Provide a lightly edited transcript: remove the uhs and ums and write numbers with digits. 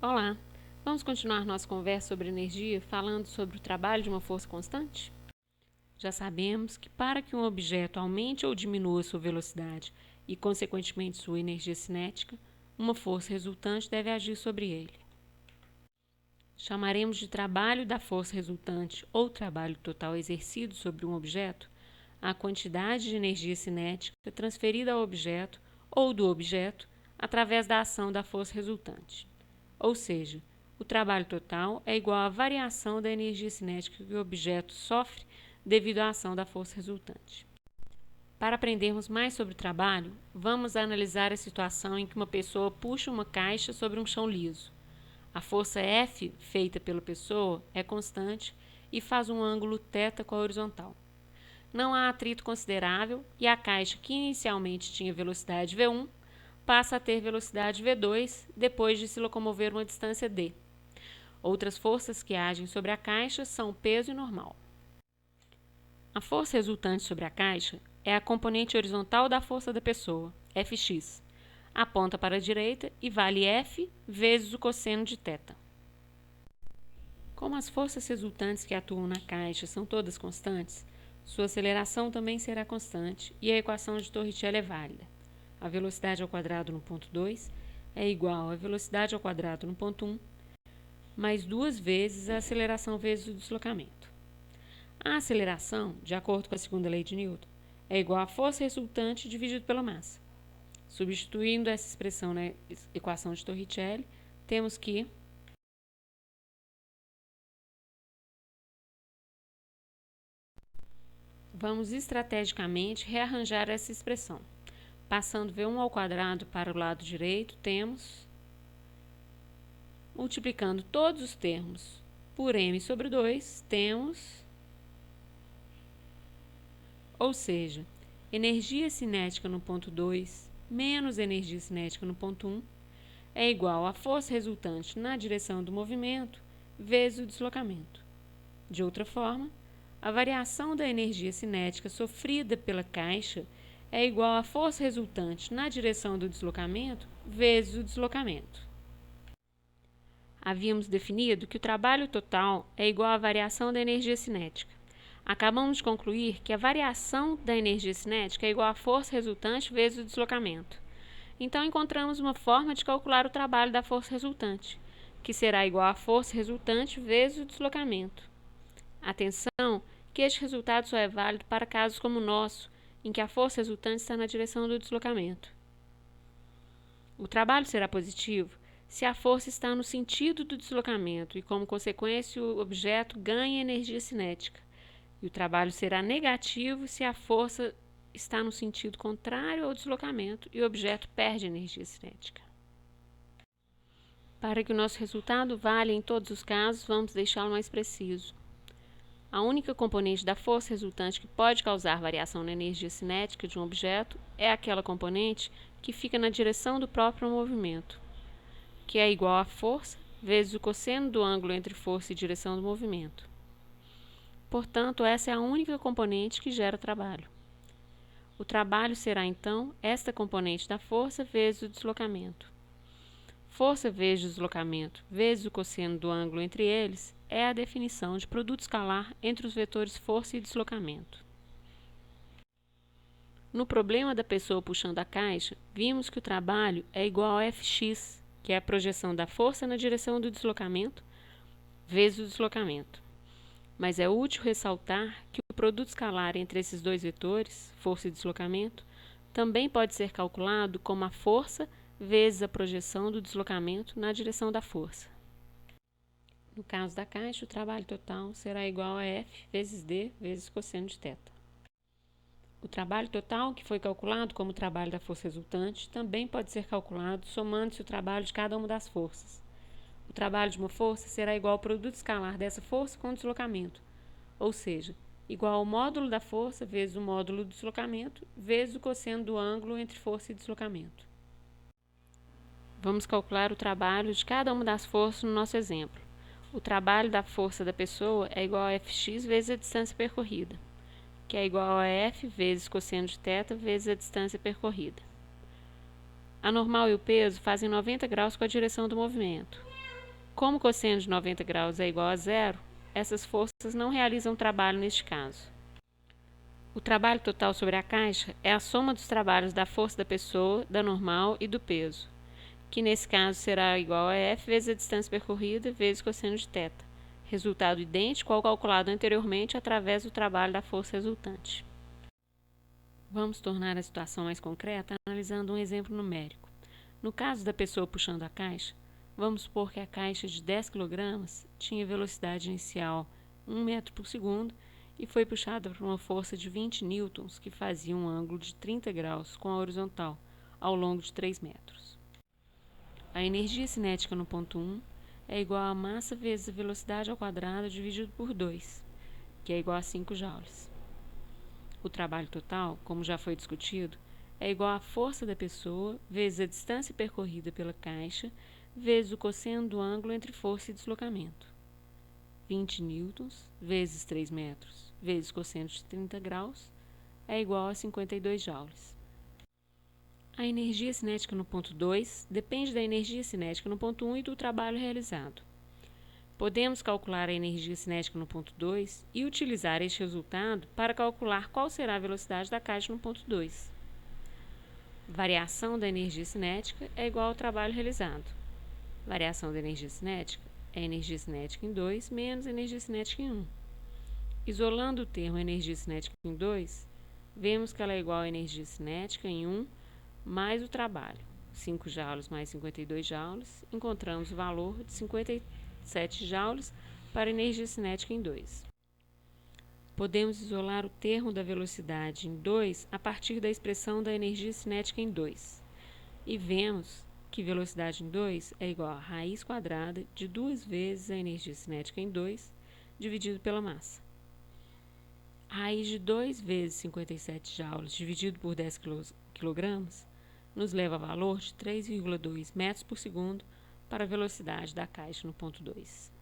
Olá, vamos continuar nossa conversa sobre energia falando sobre o trabalho de uma força constante? Já sabemos que para que um objeto aumente ou diminua sua velocidade e, consequentemente, sua energia cinética, uma força resultante deve agir sobre ele. Chamaremos de trabalho da força resultante ou trabalho total exercido sobre um objeto a quantidade de energia cinética transferida ao objeto ou do objeto através da ação da força resultante. Ou seja, o trabalho total é igual à variação da energia cinética que o objeto sofre devido à ação da força resultante. Para aprendermos mais sobre o trabalho, vamos analisar a situação em que uma pessoa puxa uma caixa sobre um chão liso. A força F feita pela pessoa é constante e faz um ângulo θ com a horizontal. Não há atrito considerável e a caixa, que inicialmente tinha velocidade v1, passa a ter velocidade v2 depois de se locomover uma distância d. Outras forças que agem sobre a caixa são o peso e normal. A força resultante sobre a caixa é a componente horizontal da força da pessoa, Fx. Aponta para a direita e vale F vezes o cosseno de θ. Como as forças resultantes que atuam na caixa são todas constantes, sua aceleração também será constante e a equação de Torricelli é válida. A velocidade ao quadrado no ponto 2 é igual à velocidade ao quadrado no ponto 1, mais 2 vezes a aceleração vezes o deslocamento. A aceleração, de acordo com a segunda lei de Newton, é igual à força resultante dividido pela massa. Substituindo essa expressão na equação de Torricelli, temos que vamos estrategicamente rearranjar essa expressão. Passando V1 ao quadrado para o lado direito, temos, multiplicando todos os termos por m sobre 2, temos, ou seja, energia cinética no ponto 2 menos energia cinética no ponto 1 é igual à força resultante na direção do movimento vezes o deslocamento. De outra forma, a variação da energia cinética sofrida pela caixa é igual à força resultante na direção do deslocamento vezes o deslocamento. Havíamos definido que o trabalho total é igual à variação da energia cinética. Acabamos de concluir que a variação da energia cinética é igual à força resultante vezes o deslocamento. Então, encontramos uma forma de calcular o trabalho da força resultante, que será igual à força resultante vezes o deslocamento. Atenção que este resultado só é válido para casos como o nosso, em que a força resultante está na direção do deslocamento. O trabalho será positivo se a força está no sentido do deslocamento e, como consequência, o objeto ganha energia cinética. E o trabalho será negativo se a força está no sentido contrário ao deslocamento e o objeto perde energia cinética. Para que o nosso resultado valha em todos os casos, vamos deixá-lo mais preciso. A única componente da força resultante que pode causar variação na energia cinética de um objeto é aquela componente que fica na direção do próprio movimento, que é igual à força vezes o cosseno do ângulo entre força e direção do movimento. Portanto, essa é a única componente que gera trabalho. O trabalho será, então, esta componente da força vezes o deslocamento. Força vezes deslocamento vezes o cosseno do ângulo entre eles é a definição de produto escalar entre os vetores força e deslocamento. No problema da pessoa puxando a caixa, vimos que o trabalho é igual a Fx, que é a projeção da força na direção do deslocamento, vezes o deslocamento. Mas é útil ressaltar que o produto escalar entre esses dois vetores, força e deslocamento, também pode ser calculado como a força vezes a projeção do deslocamento na direção da força. No caso da caixa, o trabalho total será igual a F vezes D vezes cosseno de θ. O trabalho total, que foi calculado como o trabalho da força resultante, também pode ser calculado somando-se o trabalho de cada uma das forças. O trabalho de uma força será igual ao produto escalar dessa força com o deslocamento, ou seja, igual ao módulo da força vezes o módulo do deslocamento vezes o cosseno do ângulo entre força e deslocamento. Vamos calcular o trabalho de cada uma das forças no nosso exemplo. O trabalho da força da pessoa é igual a Fx vezes a distância percorrida, que é igual a F vezes cosseno de θ vezes a distância percorrida. A normal e o peso fazem 90 graus com a direção do movimento. Como o cosseno de 90 graus é igual a zero, essas forças não realizam trabalho neste caso. O trabalho total sobre a caixa é a soma dos trabalhos da força da pessoa, da normal e do peso, que nesse caso será igual a F vezes a distância percorrida vezes cosseno de θ, resultado idêntico ao calculado anteriormente através do trabalho da força resultante. Vamos tornar a situação mais concreta analisando um exemplo numérico. No caso da pessoa puxando a caixa, vamos supor que a caixa de 10 kg tinha velocidade inicial 1 metro por segundo e foi puxada por uma força de 20 newtons que fazia um ângulo de 30 graus com a horizontal ao longo de 3 metros. A energia cinética no ponto 1 é igual a massa vezes a velocidade ao quadrado dividido por 2, que é igual a 5 joules. O trabalho total, como já foi discutido, é igual à força da pessoa vezes a distância percorrida pela caixa vezes o cosseno do ângulo entre força e deslocamento. 20 newtons vezes 3 metros vezes cosseno de 30 graus é igual a 52 joules. A energia cinética no ponto 2 depende da energia cinética no ponto 1 e do trabalho realizado. Podemos calcular a energia cinética no ponto 2 e utilizar este resultado para calcular qual será a velocidade da caixa no ponto 2. Variação da energia cinética é igual ao trabalho realizado. Variação da energia cinética é energia cinética em 2 menos energia cinética em 1. Isolando o termo energia cinética em 2, vemos que ela é igual à energia cinética em 1 mais o trabalho, 5 joules mais 52 joules, encontramos o valor de 57 joules para a energia cinética em 2. Podemos isolar o termo da velocidade em 2 a partir da expressão da energia cinética em 2. E vemos que velocidade em 2 é igual a raiz quadrada de 2 vezes a energia cinética em 2, dividido pela massa. A raiz de 2 vezes 57 joules dividido por 10 kg nos leva a valor de 3,2 metros por segundo para a velocidade da caixa no ponto 2.